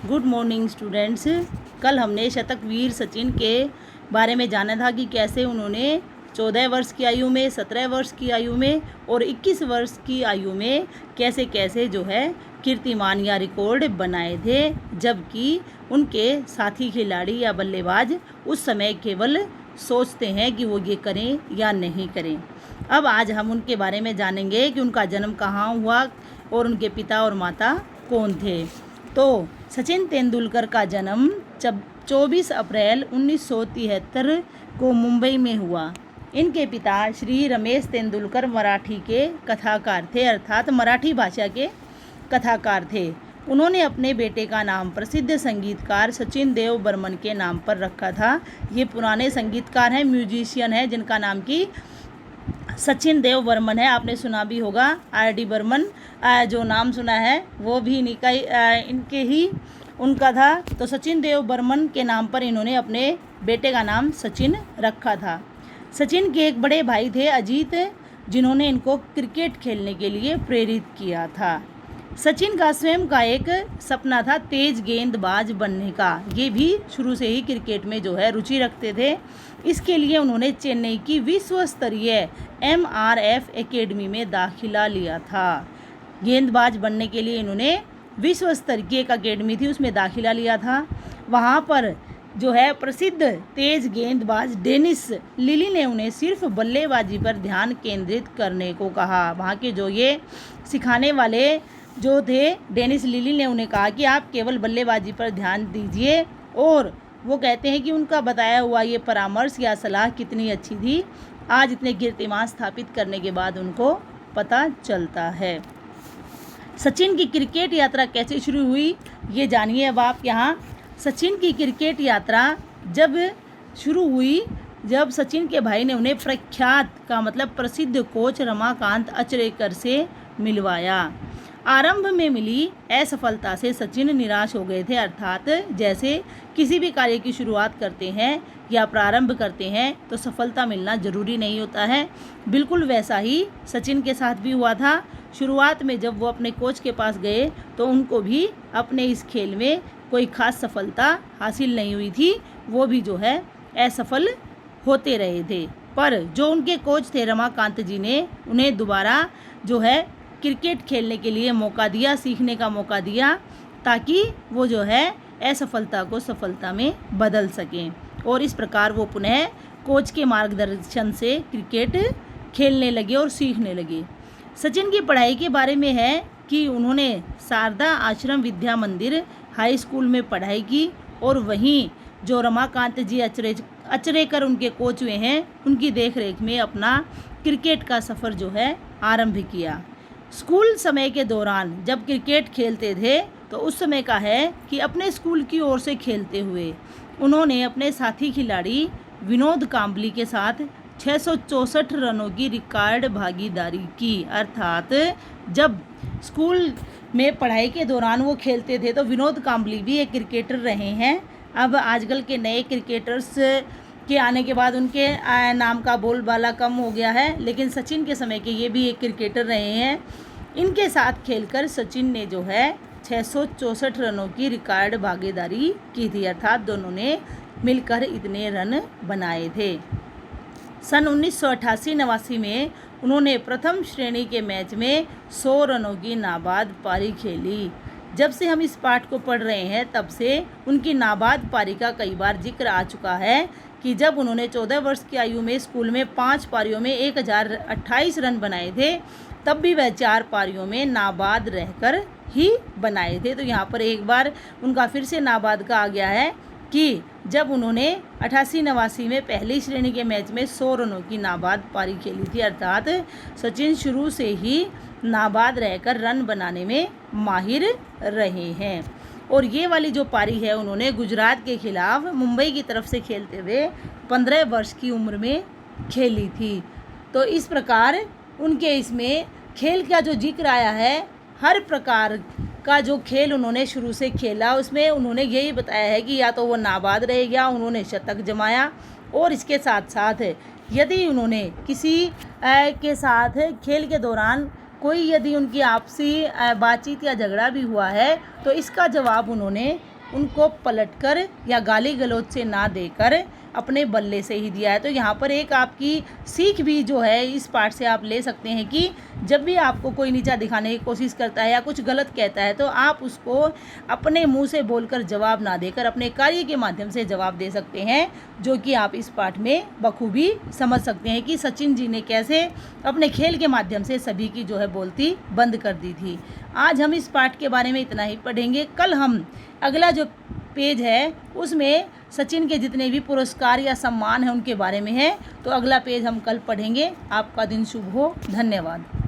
Good morning students. कल हमने शतक वीर सचिन के बारे में जाना था कि कैसे उन्होंने 14 वर्ष की आयु में, 17 वर्ष की आयु में और 21 वर्ष की आयु में कैसे कैसे जो है कीर्तिमान या रिकॉर्ड बनाए थे, जबकि उनके साथी खिलाड़ी या बल्लेबाज उस समय केवल सोचते हैं कि वो ये करें या नहीं करें। अब आज हम उनके बारे में जानेंगे कि उनका जन्म कहाँ हुआ और उनके पिता और माता कौन थे। तो सचिन तेंदुलकर का जन्म 24 अप्रैल 1973 को मुंबई में हुआ। इनके पिता श्री रमेश तेंदुलकर मराठी के कथाकार थे, अर्थात मराठी भाषा के कथाकार थे। उन्होंने अपने बेटे का नाम प्रसिद्ध संगीतकार सचिन देव बर्मन के नाम पर रखा था। ये पुराने संगीतकार हैं, म्यूजिशियन हैं, जिनका नाम की सचिन देव बर्मन है। आपने सुना भी होगा आर.डी. बर्मन, जो नाम सुना है वो भी इनके ही उनका था। तो सचिन देव बर्मन के नाम पर इन्होंने अपने बेटे का नाम सचिन रखा था। सचिन के एक बड़े भाई थे अजीत, जिन्होंने इनको क्रिकेट खेलने के लिए प्रेरित किया था। सचिन का स्वयं का एक सपना था तेज गेंदबाज बनने का। ये भी शुरू से ही क्रिकेट में जो है रुचि रखते थे। इसके लिए उन्होंने चेन्नई की विश्व स्तरीय MRF एकेडमी में दाखिला लिया था। गेंदबाज बनने के लिए इन्होंने विश्व स्तर की एक अकेडमी थी, उसमें दाखिला लिया था। वहाँ पर जो है प्रसिद्ध तेज गेंदबाज डेनिस लिली ने उन्हें सिर्फ बल्लेबाजी पर ध्यान केंद्रित करने को कहा। वहाँ के जो ये सिखाने वाले जो थे डेनिस लिली ने उन्हें कहा कि आप केवल बल्लेबाजी पर ध्यान दीजिए, और वो कहते हैं कि उनका बताया हुआ ये परामर्श या सलाह कितनी अच्छी थी, आज इतने कीर्तिमान स्थापित करने के बाद उनको पता चलता है। सचिन की क्रिकेट यात्रा कैसे शुरू हुई ये जानिए अब आप यहाँ। सचिन की क्रिकेट यात्रा जब शुरू हुई, जब सचिन के भाई ने उन्हें प्रख्यात का मतलब प्रसिद्ध कोच रमाकांत अचरेकर से मिलवाया। आरंभ में मिली असफलता से सचिन निराश हो गए थे, अर्थात जैसे किसी भी कार्य की शुरुआत करते हैं या प्रारंभ करते हैं तो सफलता मिलना ज़रूरी नहीं होता है। बिल्कुल वैसा ही सचिन के साथ भी हुआ था। शुरुआत में जब वो अपने कोच के पास गए तो उनको भी अपने इस खेल में कोई खास सफलता हासिल नहीं हुई थी, वो भी जो है असफल होते रहे थे। पर जो उनके कोच थे रमाकांत जी ने उन्हें दोबारा जो है क्रिकेट खेलने के लिए मौका दिया, सीखने का मौका दिया, ताकि वो जो है असफलता को सफलता में बदल सकें। और इस प्रकार वो पुनः कोच के मार्गदर्शन से क्रिकेट खेलने लगे और सीखने लगे। सचिन की पढ़ाई के बारे में है कि उन्होंने शारदा आश्रम विद्या मंदिर हाई स्कूल में पढ़ाई की, और वहीं जो रमाकांत जी अचरेकर उनके कोच हुए हैं उनकी देखरेख में अपना क्रिकेट का सफ़र जो है आरंभ किया। स्कूल समय के दौरान जब क्रिकेट खेलते थे तो उस समय का है कि अपने स्कूल की ओर से खेलते हुए उन्होंने अपने साथी खिलाड़ी विनोद कांबली के साथ 664 रनों की रिकॉर्ड भागीदारी की। अर्थात जब स्कूल में पढ़ाई के दौरान वो खेलते थे तो विनोद कांबली भी एक क्रिकेटर रहे हैं। अब आजकल के नए क्रिकेटर्स के आने के बाद उनके नाम का बोलबाला कम हो गया है, लेकिन सचिन के समय के ये भी एक क्रिकेटर रहे हैं। इनके साथ खेलकर सचिन ने जो है 664 रनों की रिकॉर्ड भागीदारी की थी, अर्थात दोनों ने मिलकर इतने रन बनाए थे। सन 1988-89 में उन्होंने प्रथम श्रेणी के मैच में 100 रनों की नाबाद पारी खेली। जब से हम इस पाठ को पढ़ रहे हैं तब से उनकी नाबाद पारी का कई बार जिक्र आ चुका है कि जब उन्होंने 14 वर्ष की आयु में स्कूल में 5 पारियों में 1028 रन बनाए थे, तब भी वह 4 पारियों में नाबाद रहकर ही बनाए थे। तो यहाँ पर एक बार उनका फिर से नाबाद का आ गया है कि जब उन्होंने 88-89 में पहली श्रेणी के मैच में 100 रनों की नाबाद पारी खेली थी, अर्थात सचिन शुरू से ही नाबाद रहकर रन बनाने में माहिर रहे हैं। और ये वाली जो पारी है उन्होंने गुजरात के खिलाफ मुंबई की तरफ से खेलते हुए 15 वर्ष की उम्र में खेली थी। तो इस प्रकार उनके इसमें खेल का जो जिक्र आया है, हर प्रकार का जो खेल उन्होंने शुरू से खेला उसमें उन्होंने यही बताया है कि या तो वो नाबाद रहे या उन्होंने शतक जमाया, और इसके साथ साथ यदि उन्होंने किसी के साथ खेल के दौरान कोई यदि उनकी आपसी बातचीत या झगड़ा भी हुआ है तो इसका जवाब उन्होंने उनको पलटकर या गाली गलौज से ना देकर अपने बल्ले से ही दिया है। तो यहाँ पर एक आपकी सीख भी जो है इस पाठ से आप ले सकते हैं कि जब भी आपको कोई नीचा दिखाने की कोशिश करता है या कुछ गलत कहता है तो आप उसको अपने मुंह से बोलकर जवाब ना देकर अपने कार्य के माध्यम से जवाब दे सकते हैं, जो कि आप इस पाठ में बखूबी समझ सकते हैं कि सचिन जी ने कैसे अपने खेल के माध्यम से सभी की जो है बोलती बंद कर दी थी। आज हम इस पाठ के बारे में इतना ही पढ़ेंगे। कल हम अगला जो पेज है उसमें सचिन के जितने भी पुरस्कार या सम्मान हैं उनके बारे में है, तो अगला पेज हम कल पढ़ेंगे। आपका दिन शुभ हो। धन्यवाद।